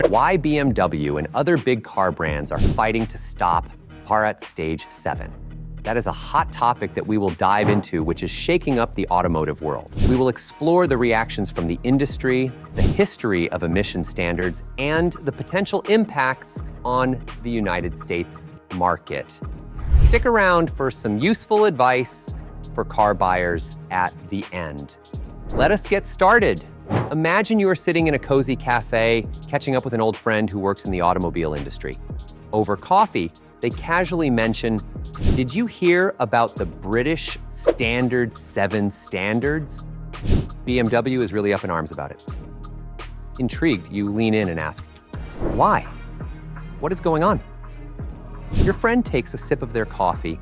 why BMW and other big car brands are fighting to stop Bharat Stage 7. That is a hot topic that we will dive into, which is shaking up the automotive world. We will explore the reactions from the industry, the history of emission standards, and the potential impacts on the United States market. Stick around for some useful advice for car buyers at the end. Let us get started. Imagine you are sitting in a cozy cafe, catching up with an old friend who works in the automobile industry. Over coffee, they casually mention, "Did you hear about the British Standard 7 standards?" BMW is really up in arms about it. Intrigued, you lean in and ask, "Why? What is going on?" Your friend takes a sip of their coffee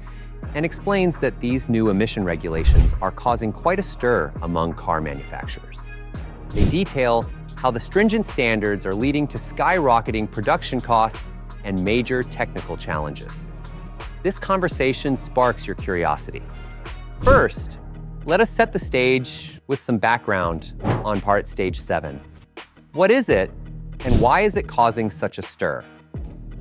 and explains that these new emission regulations are causing quite a stir among car manufacturers. They detail how the stringent standards are leading to skyrocketing production costs and major technical challenges. This conversation sparks your curiosity. First, let us set the stage with some background on Bharat Stage 7. What is it, and why is it causing such a stir?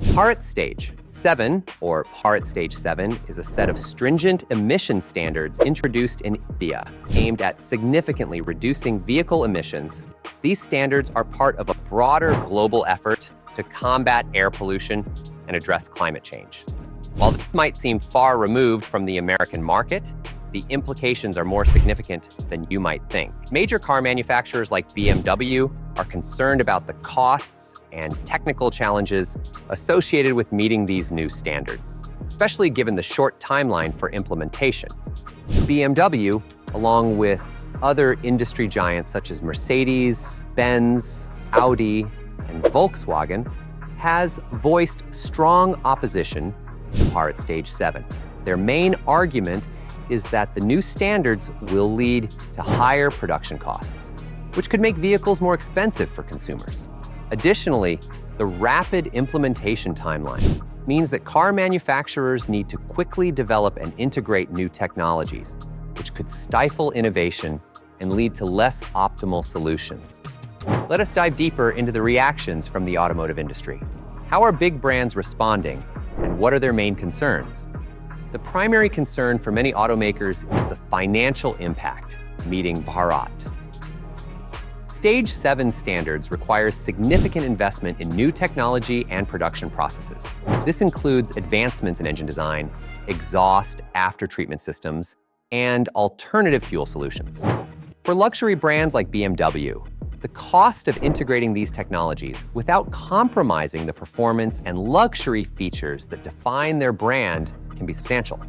Bharat Stage 7, or Bharat Stage 7, is a set of stringent emission standards introduced in India, aimed at significantly reducing vehicle emissions. These standards are part of a broader global effort to combat air pollution and address climate change. While this might seem far removed from the American market, the implications are more significant than you might think. Major car manufacturers like BMW are concerned about the costs and technical challenges associated with meeting these new standards, especially given the short timeline for implementation. BMW, along with other industry giants such as Mercedes-Benz, Audi, and Volkswagen, has voiced strong opposition to Bharat Stage 7. Their main argument is that the new standards will lead to higher production costs, which could make vehicles more expensive for consumers. Additionally, the rapid implementation timeline means that car manufacturers need to quickly develop and integrate new technologies, which could stifle innovation and lead to less optimal solutions. Let us dive deeper into the reactions from the automotive industry. How are big brands responding, and what are their main concerns? The primary concern for many automakers is the financial impact, meeting Bharat. Stage 7 standards requires significant investment in new technology and production processes. This includes advancements in engine design, exhaust after-treatment systems, and alternative fuel solutions. For luxury brands like BMW, the cost of integrating these technologies without compromising the performance and luxury features that define their brand can be substantial.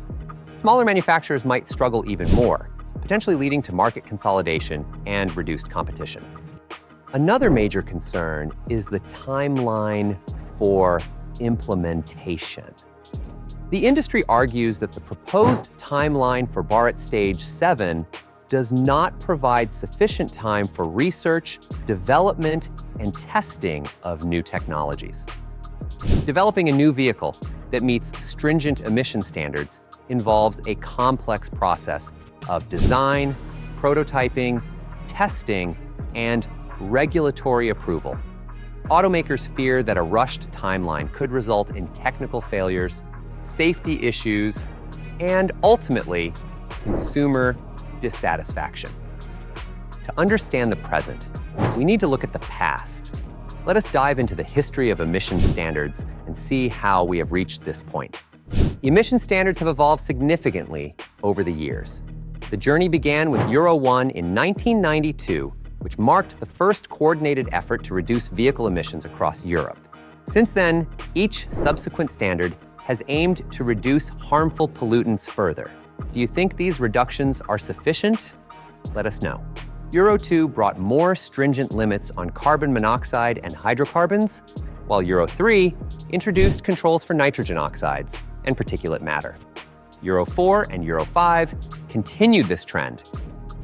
Smaller manufacturers might struggle even more, potentially leading to market consolidation and reduced competition. Another major concern is the timeline for implementation. The industry argues that the proposed timeline for Bharat Stage 7 does not provide sufficient time for research, development, and testing of new technologies. Developing a new vehicle that meets stringent emission standards involves a complex process of design, prototyping, testing, and regulatory approval. Automakers fear that a rushed timeline could result in technical failures, safety issues, and ultimately, consumer dissatisfaction. To understand the present, we need to look at the past. Let us dive into the history of emission standards and see how we have reached this point. Emission standards have evolved significantly over the years. The journey began with Euro 1 in 1992, which marked the first coordinated effort to reduce vehicle emissions across Europe. Since then, each subsequent standard has aimed to reduce harmful pollutants further. Do you think these reductions are sufficient? Let us know. Euro 2 brought more stringent limits on carbon monoxide and hydrocarbons, while Euro 3 introduced controls for nitrogen oxides and particulate matter. Euro 4 and Euro 5 continued this trend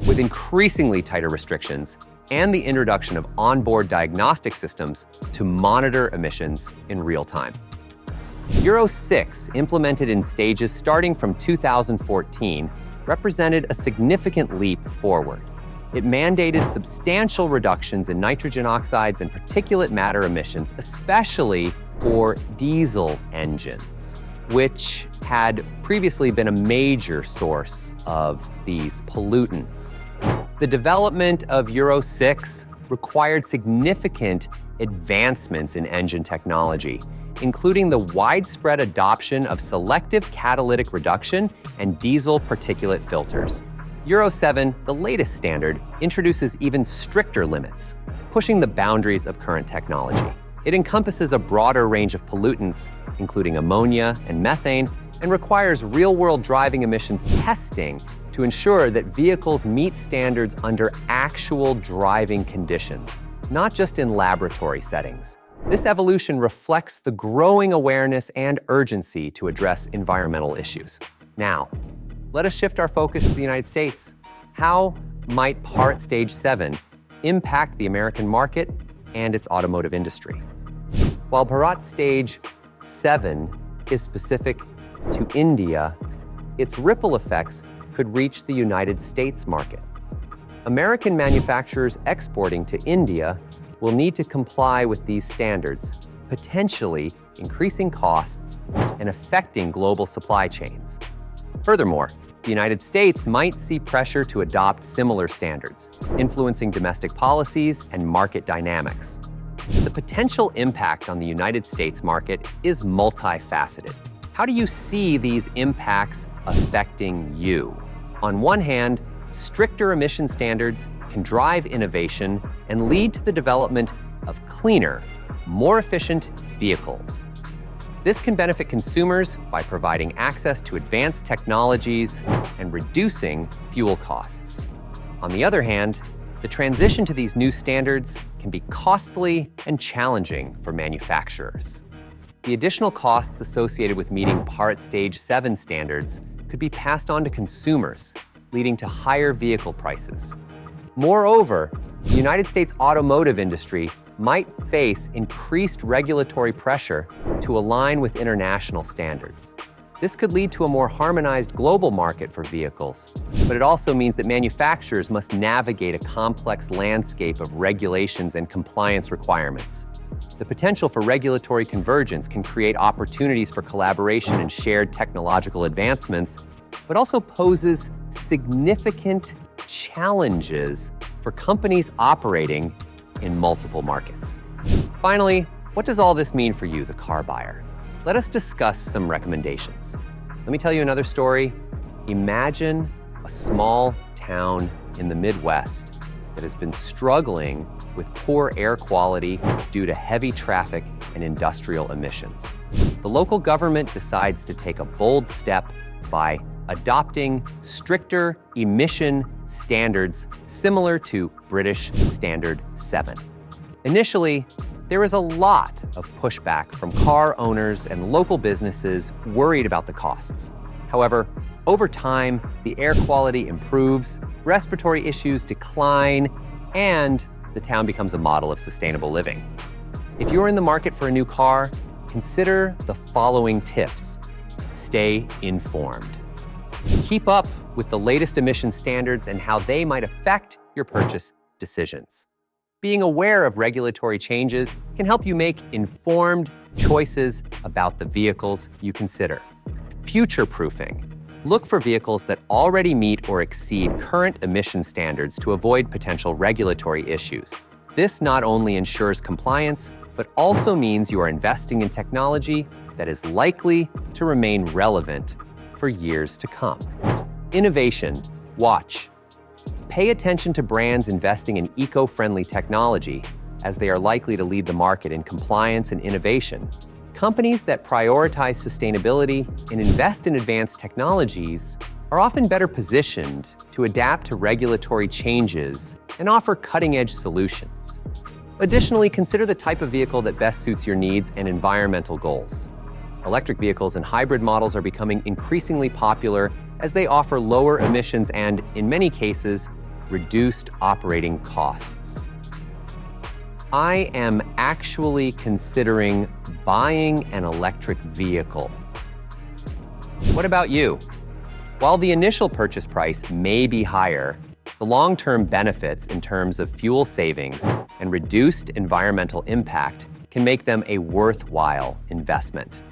with increasingly tighter restrictions and the introduction of onboard diagnostic systems to monitor emissions in real time. Euro 6, implemented in stages starting from 2014, represented a significant leap forward. It mandated substantial reductions in nitrogen oxides and particulate matter emissions, especially for diesel engines, which had previously been a major source of these pollutants. The development of Euro 6 required significant advancements in engine technology, including the widespread adoption of selective catalytic reduction and diesel particulate filters. Euro 7, the latest standard, introduces even stricter limits, pushing the boundaries of current technology. It encompasses a broader range of pollutants, including ammonia and methane, and requires real-world driving emissions testing to ensure that vehicles meet standards under actual driving conditions, not just in laboratory settings. This evolution reflects the growing awareness and urgency to address environmental issues. Now, let us shift our focus to the United States. How might Part Stage 7 impact the American market and its automotive industry? While Bharat Stage 7 is specific to India, its ripple effects could reach the United States market. American manufacturers exporting to India will need to comply with these standards, potentially increasing costs and affecting global supply chains. Furthermore, the United States might see pressure to adopt similar standards, influencing domestic policies and market dynamics. The potential impact on the United States market is multifaceted. How do you see these impacts affecting you? On one hand, stricter emission standards can drive innovation and lead to the development of cleaner, more efficient vehicles. This can benefit consumers by providing access to advanced technologies and reducing fuel costs. On the other hand, the transition to these new standards can be costly and challenging for manufacturers. The additional costs associated with meeting Part Stage 7 standards could be passed on to consumers, leading to higher vehicle prices. Moreover, the United States automotive industry might face increased regulatory pressure to align with international standards. This could lead to a more harmonized global market for vehicles, but it also means that manufacturers must navigate a complex landscape of regulations and compliance requirements. The potential for regulatory convergence can create opportunities for collaboration and shared technological advancements, but also poses significant challenges for companies operating in multiple markets. Finally, what does all this mean for you, the car buyer? Let us discuss some recommendations. Let me tell you another story. Imagine a small town in the Midwest that has been struggling with poor air quality due to heavy traffic and industrial emissions. The local government decides to take a bold step by adopting stricter emission standards similar to British Standard 7. Initially, there is a lot of pushback from car owners and local businesses worried about the costs. However, over time, the air quality improves, respiratory issues decline, and the town becomes a model of sustainable living. If you're in the market for a new car, consider the following tips. Stay informed. Keep up with the latest emission standards and how they might affect your purchase decisions. Being aware of regulatory changes can help you make informed choices about the vehicles you consider. Future-proofing. Look for vehicles that already meet or exceed current emission standards to avoid potential regulatory issues. This not only ensures compliance, but also means you are investing in technology that is likely to remain relevant for years to come. Innovation. Watch. Pay attention to brands investing in eco-friendly technology, as they are likely to lead the market in compliance and innovation. Companies that prioritize sustainability and invest in advanced technologies are often better positioned to adapt to regulatory changes and offer cutting-edge solutions. Additionally, consider the type of vehicle that best suits your needs and environmental goals. Electric vehicles and hybrid models are becoming increasingly popular as they offer lower emissions and, in many cases, reduced operating costs. I am actually considering buying an electric vehicle. What about you? While the initial purchase price may be higher, the The long-term benefits in terms of fuel savings and reduced environmental impact can make them a worthwhile investment.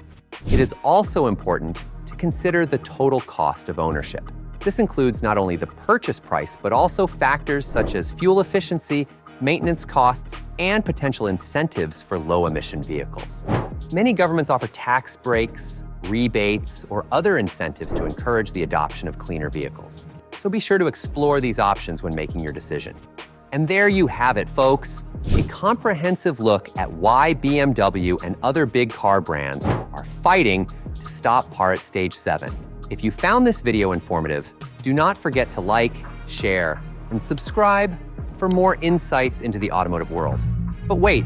It is also important to consider the total cost of ownership. This includes not only the purchase price, but also factors such as fuel efficiency, maintenance costs, and potential incentives for low-emission vehicles. Many governments offer tax breaks, rebates, or other incentives to encourage the adoption of cleaner vehicles. So be sure to explore these options when making your decision. And there you have it, folks. A comprehensive look at why BMW and other big car brands are fighting to stop par at stage 7. If you found this video informative, do not forget to like, share, and subscribe for more insights into the automotive world. But wait,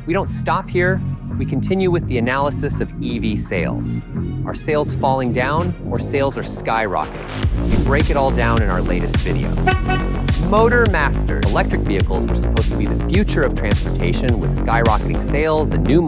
we don't stop here. We continue with the analysis of EV sales. Are sales falling down or sales are skyrocketing? We break it all down in our latest video. Motor Master. Electric vehicles were supposed to be the future of transportation with skyrocketing sales and new